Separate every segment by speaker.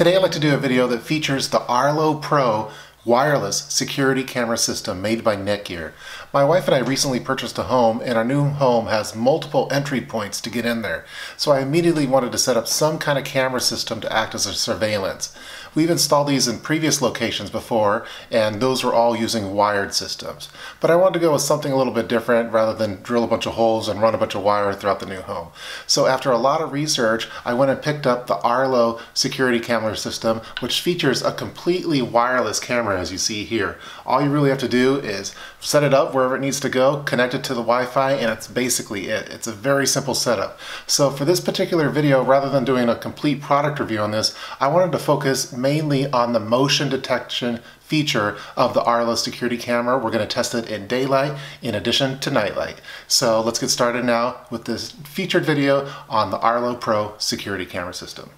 Speaker 1: Today I'd like to do a video that features the Arlo Pro wireless security camera system made by Netgear. My wife and I recently purchased a home, and our new home has multiple entry points to get in there. So I immediately wanted to set up some kind of camera system to act as a surveillance. We've installed these in previous locations before, and those were all using wired systems. But I wanted to go with something a little bit different rather than drill a bunch of holes and run a bunch of wire throughout the new home. So after a lot of research, I went and picked up the Arlo security camera system, which features a completely wireless camera, as you see here. All you really have to do is set it up wherever it needs to go, connect it to the Wi-Fi, and it's basically it. It's a very simple setup. So for this particular video, rather than doing a complete product review on this, I wanted to focus mainly on the motion detection feature of the Arlo security camera. We're going to test it in daylight in addition to nightlight. So let's get started now with this featured video on the Arlo Pro security camera system.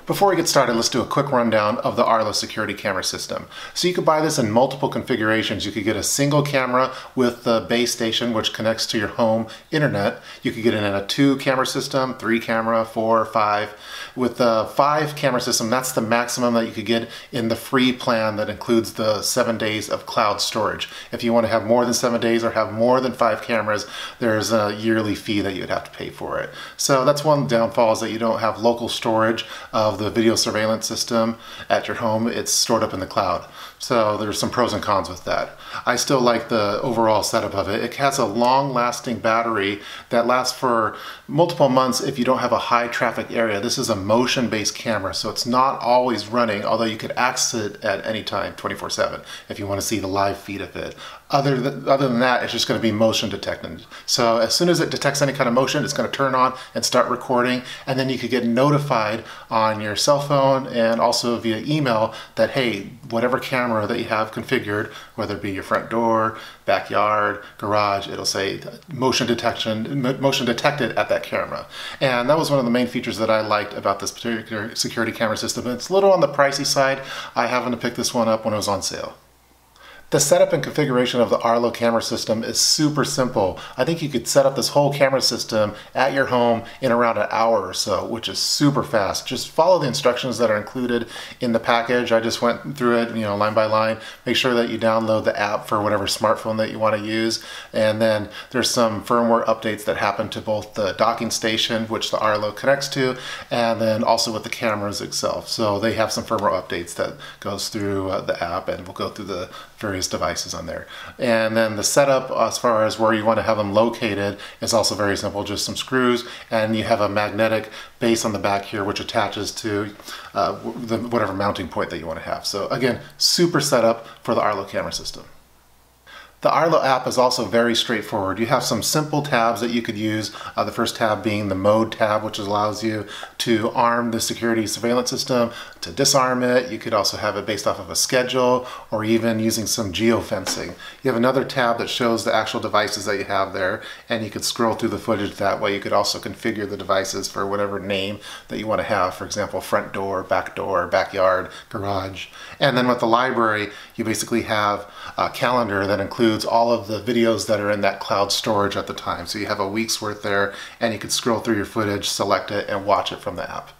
Speaker 1: Before we get started, let's do a quick rundown of the Arlo security camera system. So you could buy this in multiple configurations. You could get a single camera with the base station, which connects to your home internet. You could get it in a 2-camera system, 3-camera, 4, 5. With the 5-camera system, that's the maximum that you could get in the free plan that includes the 7 days of cloud storage. If you want to have more than 7 days or have more than 5 cameras, there's a yearly fee that you'd have to pay for it. So that's one downfall, is that you don't have local storage of the video surveillance system at your home. It's stored up in the cloud. So there's some pros and cons with that. I still like the overall setup of it. It has a long-lasting battery that lasts for multiple months if you don't have a high traffic area. This is a motion-based camera, so it's not always running, although you could access it at any time, 24/7, if you want to see the live feed of it. Other than that, it's just going to be motion detected. So as soon as it detects any kind of motion, it's going to turn on and start recording, and then you could get notified on your cell phone and also via email that, hey, whatever camera that you have configured, whether it be your front door, backyard, garage, it'll say motion detected at that camera. And that was one of the main features that I liked about this particular security camera system. It's a little on the pricey side. I happened to pick this one up when it was on sale. The setup and configuration of the Arlo camera system is super simple. I think you could set up this whole camera system at your home in around an hour or so, which is super fast. Just follow the instructions that are included in the package. I just went through it, line by line. Make sure that you download the app for whatever smartphone that you want to use. And then there's some firmware updates that happen to both the docking station, which the Arlo connects to, and then also with the cameras itself. So they have some firmware updates that goes through the app, and we'll go through the various devices on there. And then the setup as far as where you want to have them located is also very simple, just some screws, and you have a magnetic base on the back here which attaches to whatever mounting point that you want to have. So again, super setup for the Arlo camera system. The Arlo app is also very straightforward. You have some simple tabs that you could use. The first tab being the mode tab, which allows you to arm the security surveillance system, to disarm it. You could also have it based off of a schedule, or even using some geofencing. You have another tab that shows the actual devices that you have there, and you could scroll through the footage that way. You could also configure the devices for whatever name that you want to have. For example, front door, backyard, garage. And then with the library, you basically have a calendar that includes all of the videos that are in that cloud storage at the time. So you have a week's worth there, and you could scroll through your footage, select it, and watch it from the app.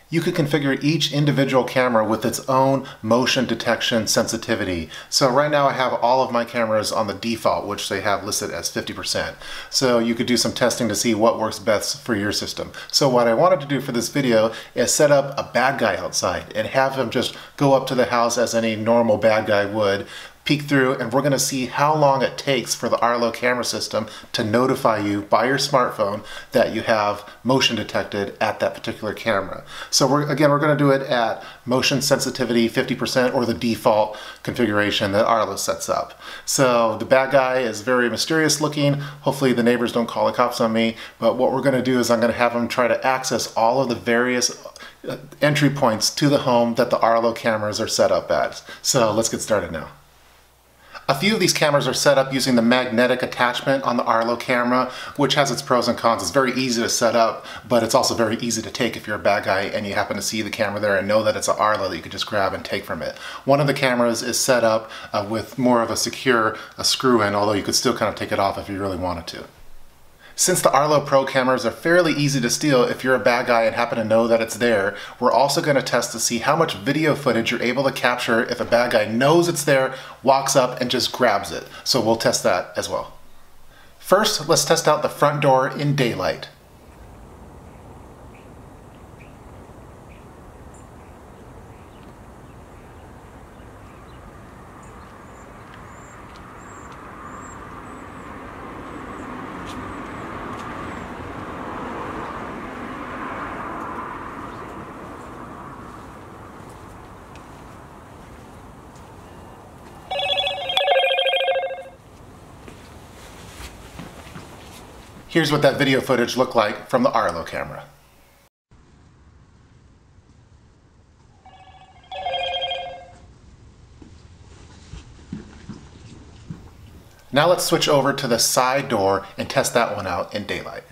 Speaker 1: You could configure each individual camera with its own motion detection sensitivity. So right now I have all of my cameras on the default, which they have listed as 50%. So you could do some testing to see what works best for your system. So what I wanted to do for this video is set up a bad guy outside and have him just go up to the house as any normal bad guy would, peek through, and we're going to see how long it takes for the Arlo camera system to notify you by your smartphone that you have motion detected at that particular camera. So we're going to do it at motion sensitivity 50%, or the default configuration that Arlo sets up. So the bad guy is very mysterious looking. Hopefully the neighbors don't call the cops on me, but what we're going to do is I'm going to have him try to access all of the various entry points to the home that the Arlo cameras are set up at. So let's get started now. A few of these cameras are set up using the magnetic attachment on the Arlo camera, which has its pros and cons. It's very easy to set up, but it's also very easy to take if you're a bad guy and you happen to see the camera there and know that it's an Arlo that you can just grab and take from it. One of the cameras is set up with more of a secure screw in, although you could still kind of take it off if you really wanted to. Since the Arlo Pro cameras are fairly easy to steal if you're a bad guy and happen to know that it's there, we're also going to test to see how much video footage you're able to capture if a bad guy knows it's there, walks up, and just grabs it. So we'll test that as well. First, let's test out the front door in daylight. Here's what that video footage looked like from the Arlo camera. Now let's switch over to the side door and test that one out in daylight.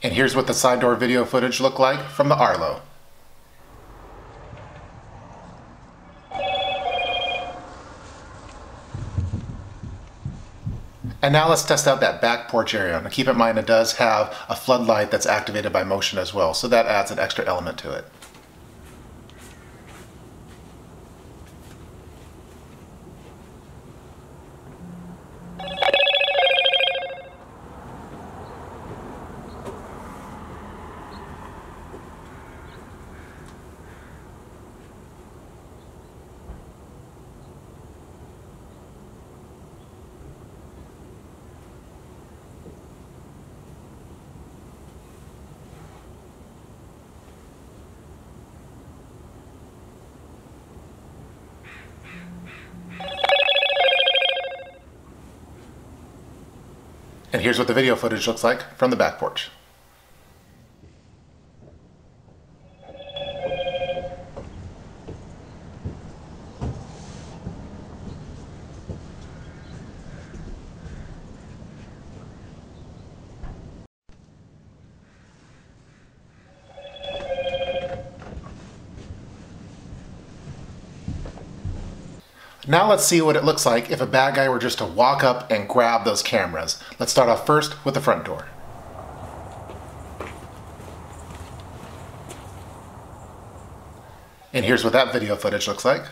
Speaker 1: And here's what the side door video footage looked like from the Arlo. And now let's test out that back porch area. Now keep in mind it does have a floodlight that's activated by motion as well, so that adds an extra element to it. And here's what the video footage looks like from the back porch. Now let's see what it looks like if a bad guy were just to walk up and grab those cameras. Let's start off first with the front door. And here's what that video footage looks like.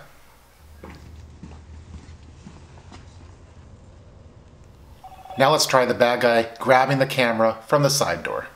Speaker 1: Now let's try the bad guy grabbing the camera from the side door.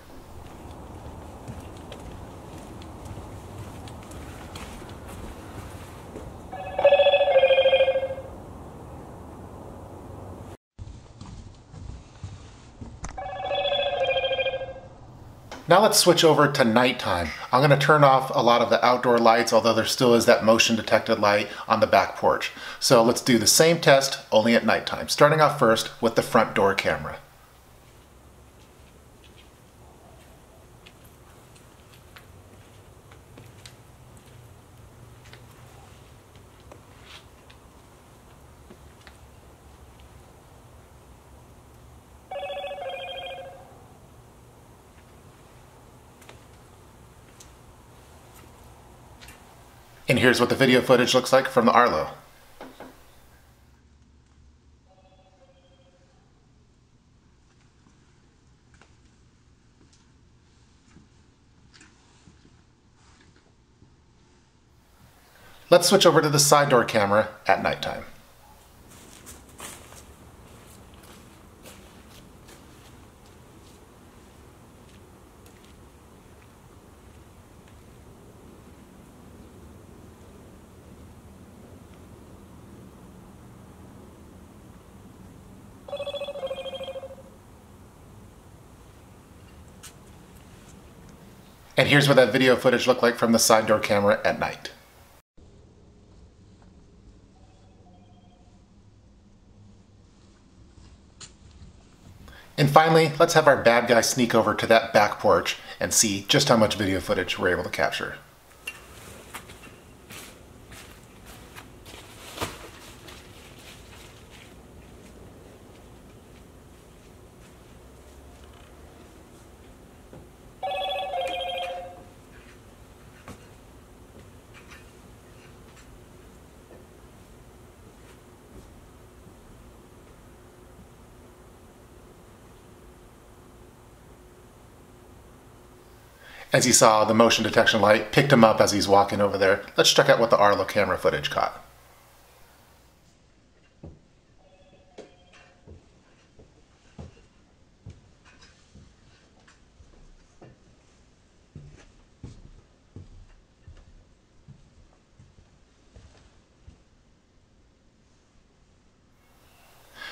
Speaker 1: Now let's switch over to nighttime. I'm going to turn off a lot of the outdoor lights, although there still is that motion detected light on the back porch. So let's do the same test, only at nighttime. Starting off first with the front door camera. And here's what the video footage looks like from the Arlo. Let's switch over to the side door camera at nighttime. And here's what that video footage looked like from the side door camera at night. And finally, let's have our bad guy sneak over to that back porch and see just how much video footage we're able to capture. As you saw, the motion detection light picked him up as he's walking over there. Let's check out what the Arlo camera footage caught.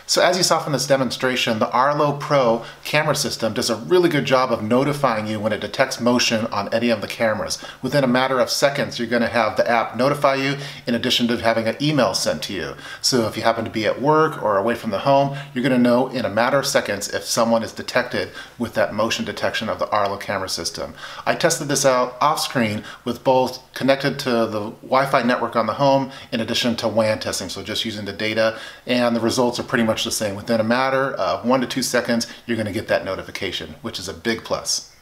Speaker 1: So as you saw from this demonstration, the Arlo Pro camera system does a really good job of notifying you when it detects motion on any of the cameras. Within a matter of seconds, you're going to have the app notify you in addition to having an email sent to you. So if you happen to be at work or away from the home, you're going to know in a matter of seconds if someone is detected with that motion detection of the Arlo camera system. I tested this out off screen with both connected to the Wi-Fi network on the home in addition to WAN testing, so just using the data, and the results are pretty much the same. Within a matter of 1 to 2 seconds, you're going to get that notification, which is a big plus.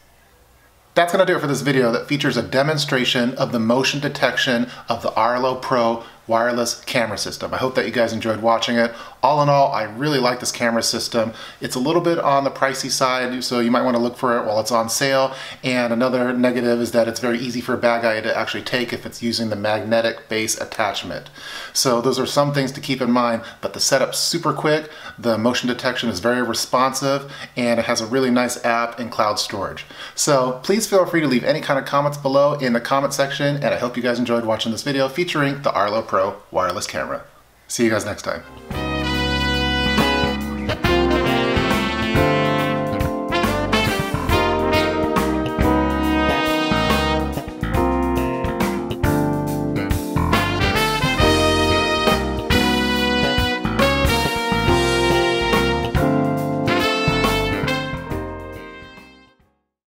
Speaker 1: That's going to do it for this video that features a demonstration of the motion detection of the Arlo Pro wireless camera system. I hope that you guys enjoyed watching it. All in all, I really like this camera system. It's a little bit on the pricey side, so you might want to look for it while it's on sale. And another negative is that it's very easy for a bad guy to actually take if it's using the magnetic base attachment. So those are some things to keep in mind, but the setup's super quick, the motion detection is very responsive, and it has a really nice app and cloud storage. So please feel free to leave any kind of comments below in the comment section, and I hope you guys enjoyed watching this video featuring the Arlo Pro wireless camera. See you guys next time.